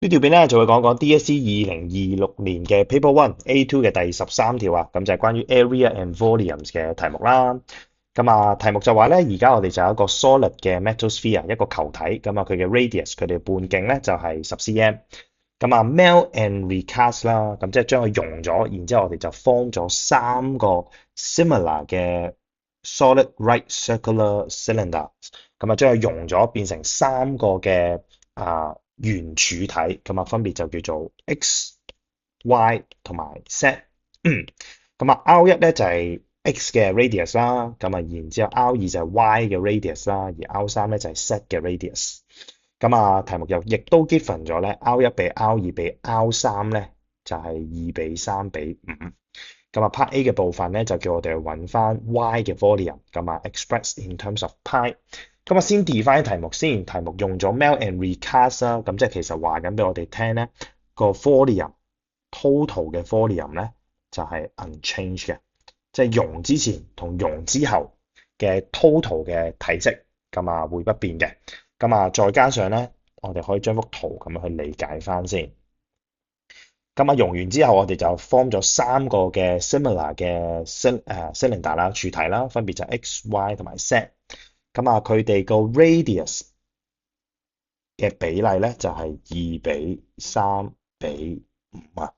呢條片咧就會講講 DSE 2026年嘅 Paper One A2 嘅第13條啊，咁就係關於 Area and Volumes 嘅題目啦。咁啊，題目就話咧，而家我哋就有一個 solid 嘅 metal sphere，一個球體，咁啊佢嘅 radius，佢哋半徑咧就係10 cm。咁啊，melt and recast 啦，咁即係將佢溶咗，然之後我哋就 form 咗三個 similar 嘅 solid right circular cylinder，咁啊將佢溶咗變成三個嘅圓柱體，咁啊分別就叫做 X、Y 同埋 Z。咁啊 R1咧就係 X 嘅 radius 啦，咁啊然之後 R2就係 Y 嘅 radius 啦，而 R3咧就係 Z 嘅 radius。咁啊題目又亦都 given 咗咧 R1比 R2比 R3咧就係2:3:5。咁啊 Part A 嘅部分咧就叫我哋去揾翻 Y 嘅 volume，咁啊 express in terms of pi。咁啊先 define 題目先，題目用咗 melt and recast 啦，咁即係其實話緊俾我哋聽咧個 volume total 嘅 volume 咧就係 unchanged 嘅，即係溶之前同溶之後嘅 total 嘅體積，咁啊會不變嘅。咁啊再加上咧，我哋可以將幅圖咁樣去理解翻先。咁啊，溶完之後，我哋就 form 咗三個嘅 similar 嘅cylinder 啦，柱體啦，分別就係 X、Y 同埋 Z。咁啊，佢哋個 radius 嘅比例咧就係2:3:5啊。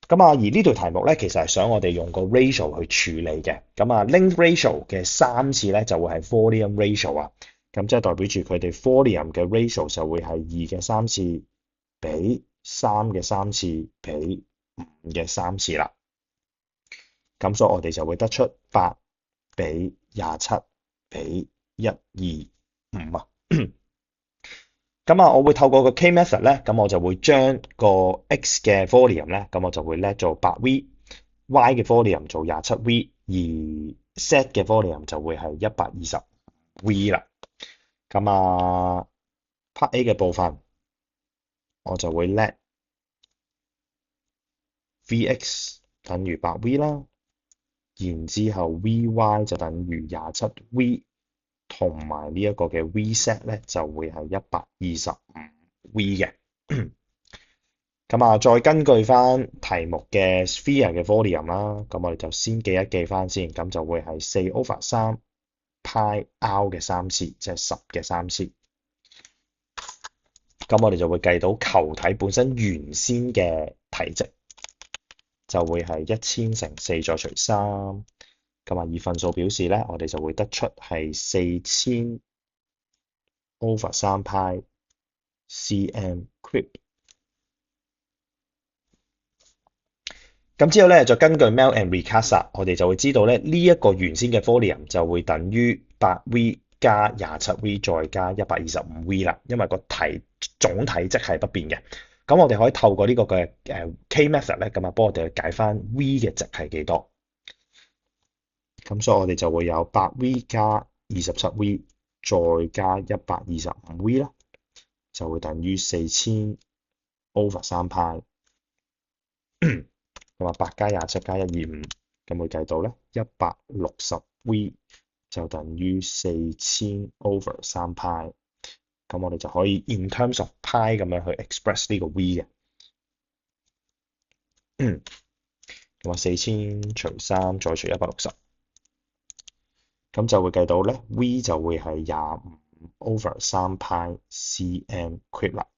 咁啊，而呢條題目咧，其實係想我哋用個 ratio 去處理嘅。咁啊，length ratio 嘅3次咧就會係 volume ratio 啊。咁即係代表住佢哋 volume 嘅 ratio 就會係2嘅3次比3嘅3次比5嘅3次啦。咁所以我哋就會得出8:27:1:2:5啊。咁啊，我會透過個 K method 咧，咁我就會將個 X 嘅 volume 咧，咁我就會叻做8V，Y 嘅 volume 做27V，而 Z 嘅 volume 就會係120V 啦。咁啊，Part A 嘅部分我就會叻 Vx 等於8V 啦，然之後 Vy 就等於27V。同埋呢一個嘅 Vset 咧就會係125V 嘅。咁啊，再根據翻題目嘅 sphere 嘅 volume 啦，咁我哋就先記一記翻先，咁就會係4/3 πr 嘅3次，即係10嘅3次。咁我哋就會計到球體本身原先嘅體積，就會係1000乘4再除3。咁啊，以分數表示咧，我哋就會得出係4000/3 π cm³。咁之後咧，再根據 melt and recast，我哋就會知道咧，呢一個原先嘅 volume 就會等於8V 加27V 再加125V 啦，因為個總體積係不變嘅。咁我哋可以透過呢個嘅K method 咧，咁啊幫我哋去解翻 V 嘅值係幾多。咁所以我哋就會有8V 加27V 再加125V 啦，就會等於4000/3 π。咁啊，8加27加125，咁會計到咧160V 就等於4000/3 π。咁我哋就可以 in terms of π 咁樣去 express 呢個 V 嘅。咁啊，4000除3再除160。咁就會計到咧，V 就會係25/3 π cm³啦。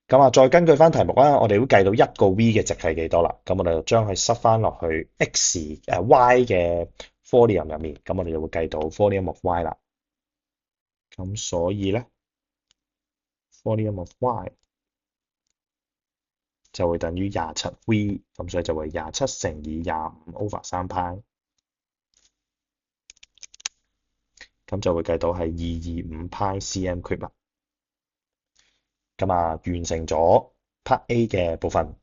咁啊，再根據翻題目啦，我哋會計到一個 V 嘅值係幾多啦？咁我哋就將佢塞翻落去 Y 嘅 volume 入面，咁我哋就會計到 volume of Y 啦。咁所以咧，volume of Y 就會等於27V，咁所以就會27乘以25/3 π。咁就會計到係225 π cm³啦。咁啊，完成咗 Part A 嘅部分。